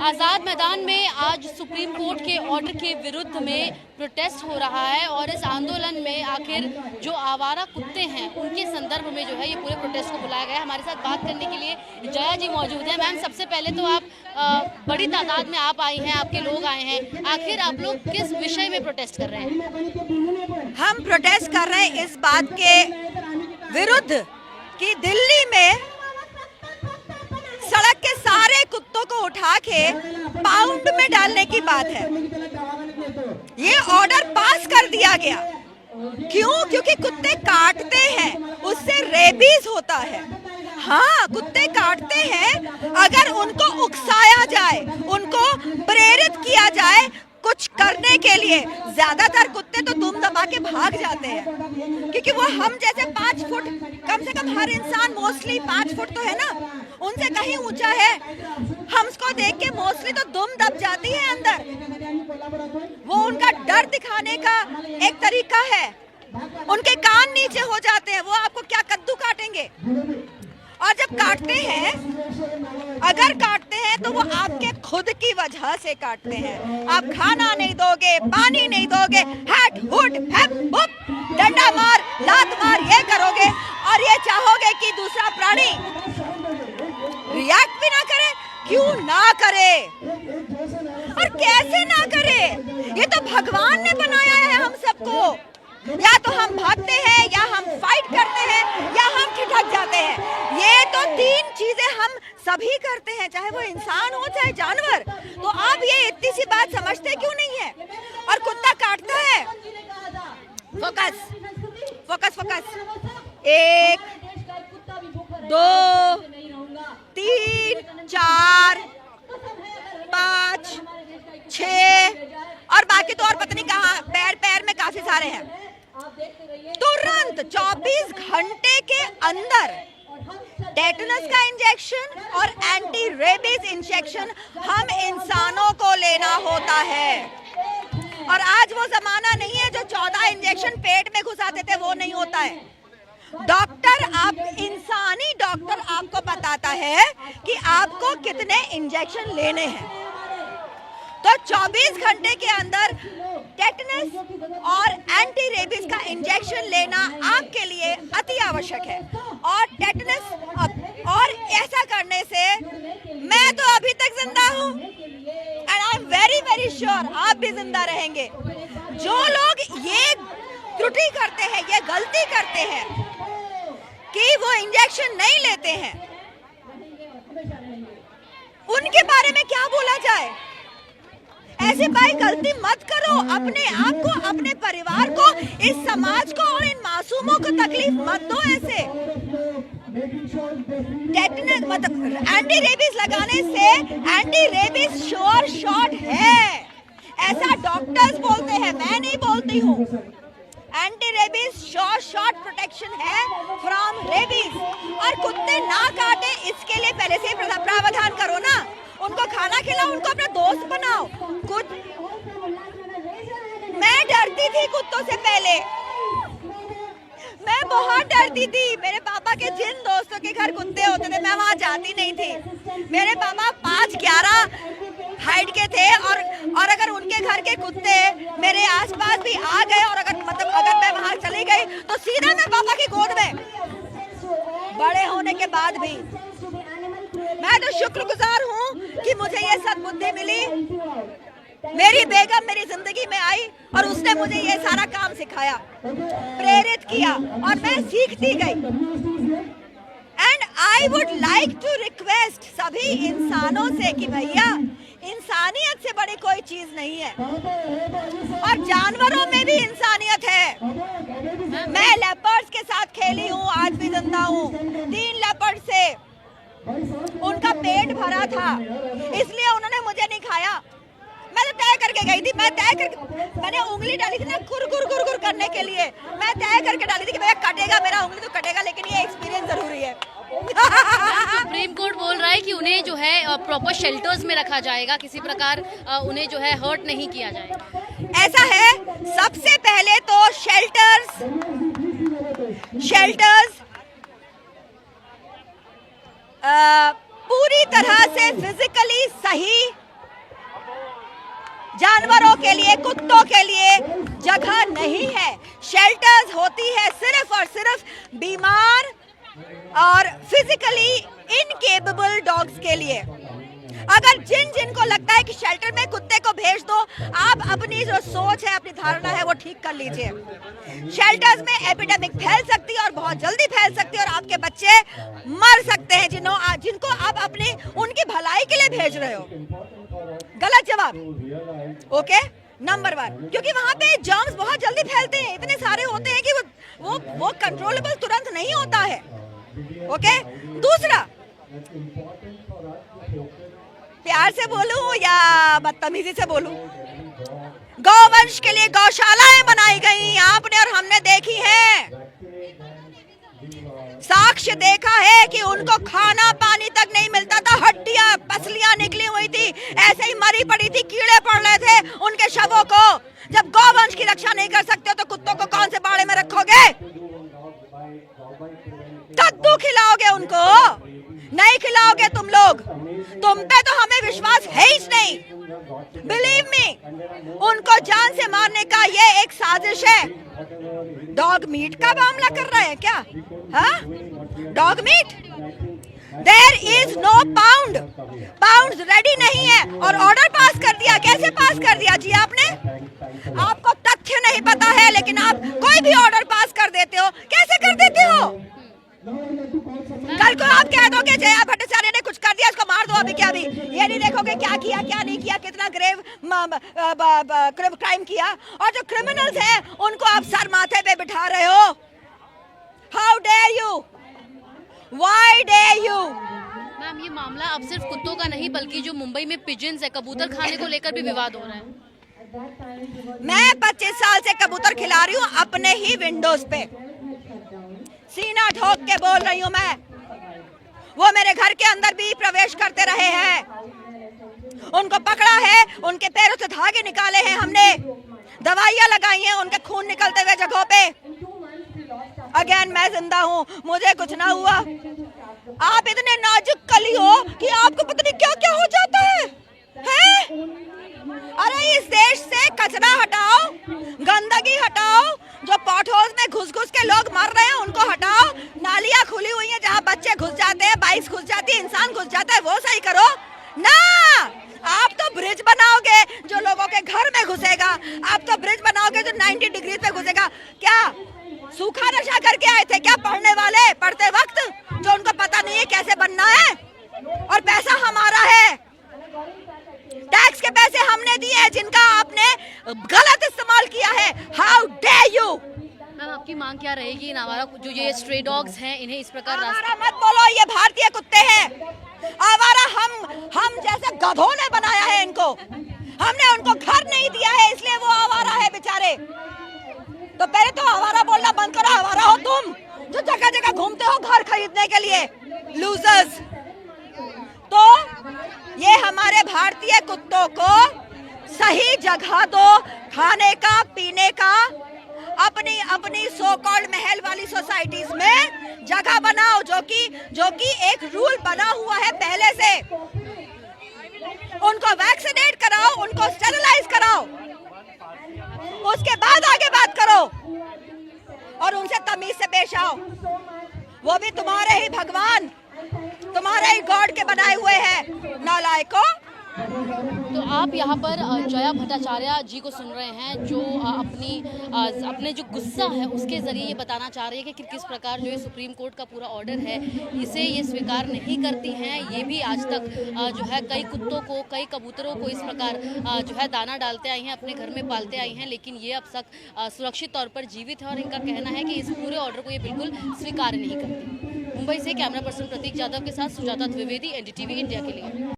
आज़ाद मैदान में आज सुप्रीम कोर्ट के ऑर्डर के विरुद्ध में प्रोटेस्ट हो रहा है और इस आंदोलन में आखिर जो आवारा कुत्ते हैं उनके संदर्भ में जो है ये पूरे प्रोटेस्ट को बुलाया गया है। हमारे साथ बात करने के लिए जया जी मौजूद हैं। मैम, सबसे पहले तो आप बड़ी तादाद में आप आई हैं, आपके लोग आए हैं, आखिर आप लोग किस विषय में प्रोटेस्ट कर रहे हैं? हम प्रोटेस्ट कर रहे हैं इस बात के विरुद्ध कि दिल्ली में सड़क के सारे कुत्तों को उठा के पाउंड में डालने की बात है। ये ऑर्डर पास कर दिया गया। क्यों? क्योंकि कुत्ते काटते हैं, उससे रेबीज होता है। हाँ, कुत्ते काटते हैं। अगर उनको उकसाया जाए, उनको प्रेरित किया जाए कुछ करने के लिए, ज्यादातर कुत्ते तो दुम दबा के भाग जाते हैं, क्योंकि वो हम जैसे 5 फुट, कम से कम हर इंसान मोस्टली 5 फुट तो है ना, उनसे कहीं ऊंचा है। हम उसको देख के मोस्टली तो दुम दब जाती है अंदर। वो उनका डर दिखाने का एक तरीका है। उनके कान नीचे हो जाते हैं। वो आपको क्या कद्दू काटेंगे? और जब काटते हैं, अगर काटते हैं तो वो आपके खुद की वजह से काटते हैं। आप खाना नहीं दोगे, पानी नहीं दोगे, हट हुट हैप हुप, डंडा मार, लात मार, ये करोगे और ये चाहोगे कि दूसरा प्राणी रिएक्ट भी ना करे। क्यों ना करे और कैसे ना करे? ये तो भगवान ने बनाया है हम सबको। या तो हम भागते हैं, या हम फाइट करते हैं, या हम ठिठक जाते हैं। ये तो 3 चीजें हम सभी करते हैं, चाहे वो इंसान हो चाहे जानवर। तो आप ये इतनी सी बात समझते क्यों नहीं है? और कुत्ता काटता है। Focus focus focus. 1 2 3 4 5 6 और बाकी तो और पता नहीं कहाँ, पैर पैर में काफी सारे हैं। तुरंत 24 घंटे के अंदर टेटनस का इंजेक्शन और एंटी रेबीज इंजेक्शन हम इंसानों को लेना होता है। और आज वो जमाना नहीं है जो 14 इंजेक्शन पेट में घुसाते थे, वो नहीं होता है। डॉक्टर, आप इंसानी डॉक्टर आपको बताता है कि आपको कितने इंजेक्शन लेने हैं। तो 24 घंटे के अंदर टेटनस और एंटी रेबीज का इंजेक्शन लेना आपके लिए अति आवश्यक है। और टेटनस और ऐसा करने से मैं तो अभी तक जिंदा हूँ and I am very very sure आप भी जिंदा रहेंगे। जो लोग ये त्रुटि करते हैं, ये गलती करते हैं कि वो इंजेक्शन नहीं लेते हैं, उनके बारे में क्या बोला जाए? ऐसे भाई गलती मत करो। अपने आप को, अपने परिवार को, इस समाज को और इन मासूमों को तकलीफ मत दो। ऐसे टेटनस मतलब एंटी रेबीज लगाने से एंटी रेबीज श्योर शॉट है, ऐसा डॉक्टर्स बोलते हैं, मैं नहीं बोलती हूँ। Anti rabies sure shot protection है फ्रॉम रेबीज। और कुत्ते ना काटे इसके लिए पहले से प्रावधान करो ना। उनको खाना खिलाओ, उनको अपना दोस्त बनाओ। मैं डरती थी कुत्तों से पहले, मैं बहुत डरती थी। मेरे पापा के जिन दोस्तों के घर कुत्ते होते थे, मैं वहां जाती नहीं थी। मेरे पापा 5'11" हाइट के थे और अगर उनके घर के कुत्ते मेरे आसपास भी आ गए और अगर मैं वहां चली गई तो सीधा मैं पापा की गोद में। बड़े होने के बाद भी मैं तो शुक्रगुजार हूँ कि मुझे ये सद्बुद्धि मिली। मेरी बेगम मेरी जिंदगी में आई और उसने मुझे ये सारा काम सिखाया, प्रेरित किया और मैं सीखती गई। And I would like to request सभी इंसानों से कि भैया, इंसानियत से बड़ी कोई चीज नहीं है और जानवरों में भी इंसानियत है। मैं लेपर्ड्स के साथ खेली हूँ, आज भी जिंदा हूँ। 3 लेपर्ड से उनका पेट भरा था, इसलिए उन्होंने मुझे नहीं खाया। मैं तो तय करके गई थी, मैंने उंगली डाली थी ना गुर गुर गुर गुर करने के लिए। मैं तय करके डाली थी कि भैया कटेगा मेरा उंगली तो कटेगा, लेकिन ये एक्सपीरियंस जरूरी है। सुप्रीम कोर्ट बोल रहा है कि उन्हें जो है प्रॉपर शेल्टर्स में रखा जाएगा, किसी प्रकार उन्हें जो है हर्ट नहीं किया जाएगा। ऐसा है, सबसे पहले तो शेल्टर्स पूरी तरह से फिजिकली सही जानवरों के लिए, कुत्तों के लिए जगह नहीं है। शेल्टर्स होती है सिर्फ और सिर्फ बीमार और फिजिकली इनकेपेबल डॉग्स के लिए। अगर जिनको लगता है कि शेल्टर में कुत्ते को भेज दो, आप अपनी जो सोच है, अपनी धारणा है, वो ठीक कर लीजिए। शेल्टर्स में एपिडेमिक फैल सकती है और बहुत जल्दी फैल सकती है और आपके बच्चे मर सकते हैं जिनको आप अपनी उनकी भलाई के लिए भेज रहे हो। गलत जवाब। ओके, नंबर 1, क्योंकि वहां पे जर्म्स बहुत जल्दी फैलते हैं, इतने सारे होते हैं कि वो कंट्रोलेबल तुरंत नहीं होता है। ओके, दूसरा, प्यार से बोलूं या बदतमीजी से बोलूं, गौवंश के लिए गौशालाएं बनाई गई, आपने और हमने देखी है। साक्ष्य देखा है कि उनको खाना पानी तक नहीं मिलता था, हड्डियां पसलियां निकली हुई थी, ऐसे ही मरी पड़ी थी, कीड़े पड़ रहे थे उनके शवों को। जब गौवंश की रक्षा नहीं कर सकते हो तो कुत्तों को कौन से बाड़े में रखोगे? कद्दू खिलाओगे उनको? नहीं खिलाओगे तुम लोग। तुम पे तो हमें विश्वास है ही नहीं। बिलीव मी, उनको जान से मारने का ये एक साजिश है। डॉग मीट का मामला कर रहे हैं क्या? हाँ, dog meat, there is no pound, pound ready नहीं है और ऑर्डर पास कर दिया। कैसे पास कर दिया जी आपने? आपको तथ्य नहीं पता है, लेकिन आप कोई भी ऑर्डर पास कर देते हो। कैसे कर देते हो? कल को आप कह दोगे जया भट्टाचार्य ने कुछ कर दिया, इसको मार दो अभी क्या भी। ये नहीं देखोगे क्या किया क्या नहीं किया, कितना ग्रेव क्राइम किया। और जो क्रिमिनल्स हैं उनको आप सर माथे पे बिठा रहे हो। How dare you, why dare you. Ma'am, ये मामला अब सिर्फ कुत्तों का नहीं बल्कि जो मुंबई में पिजन्स है, कबूतर खाने को लेकर भी विवाद हो रहा है। मैं 25 साल से कबूतर खिला रही हूँ अपने ही विंडोज पे, सीना ठोक के बोल रही हूँ मैं। वो मेरे घर के अंदर भी प्रवेश करते रहे हैं, उनको पकड़ा है, उनके पैरों से धागे निकाले हैं हमने, दवाइयां लगाई हैं उनके खून निकलते हुए जगहों पे। अगेन मैं जिंदा हूँ, मुझे कुछ ना हुआ। आप इतने नाजुक कली हो कि आपको पता नहीं क्या क्या हो जाता है, हैं? अरे इस देश से कचरा हटाओ, गंदगी हटाओ, जो पॉटहोल्स में घुस घुस के लोग मर रहे हैं उनको हटाओ, नालियां खुली हुई हैं जहां बच्चे घुस जाते हैं, बाइक्स घुस जाती है, इंसान घुस जाता है, वो सही करो ना। आप तो ब्रिज बनाओगे जो लोगों के घर में घुसेगा, आप तो ब्रिज बनाओगे जो 90 डिग्री पे घुसेगा। क्या सूखा नशा करके आए थे क्या पढ़ने वाले पढ़ते वक्त, जो उनको पता नहीं है कैसे बनना है? और पैसा हमारा है, टैक्स के पैसे हमने दिए हैं, जिनका आपने गलत इस्तेमाल किया है। How dare you. मैम, आपकी मांग क्या रहेगी? इन आवारा जो ये स्ट्रे डॉग्स हैं इन्हें इस प्रकार आवारा मत बोलो, ये भारतीय कुत्ते हैं। आवारा हम जैसे गधों ने बनाया है इनको, हमने उनको घर नहीं दिया है इसलिए वो आवारा है बेचारे। तो पहले तो आवारा बोलना बंद करो। आवारा हो तुम जो जगह जगह घूमते हो घर खरीदने के लिए, लूजर्स। तो ये हमारे भारतीय कुत्तों को सही जगह दो, खाने का, पीने का। अपनी सो कॉल्ड महल वाली सोसाइटीज में जगह बनाओ, जो कि एक रूल बना हुआ है पहले से। उनको वैक्सीनेट कराओ, उनको स्टेरिलाइज कराओ, उसके बाद आगे बात करो और उनसे तमीज से पेश आओ। वो भी तुम्हारे ही भगवान, तुम्हारे ही गॉड के बनाए हुए हैं, नालायकों। तो आप यहाँ पर जया भट्टाचार्य जी को सुन रहे हैं, जो अपने जो गुस्सा है उसके ज़रिए ये बताना चाह रही है कि किस प्रकार जो ये सुप्रीम कोर्ट का पूरा ऑर्डर है इसे ये स्वीकार नहीं करती हैं। ये भी आज तक जो है कई कुत्तों को, कई कबूतरों को इस प्रकार जो है दाना डालते आई हैं, अपने घर में पालते आई हैं, लेकिन ये अब तक सुरक्षित तौर पर जीवित है और इनका कहना है कि इस पूरे ऑर्डर को ये बिल्कुल स्वीकार नहीं करती। मुंबई से कैमरा पर्सन प्रतीक यादव के साथ सुजाता द्विवेदी, NDTV इंडिया के लिए।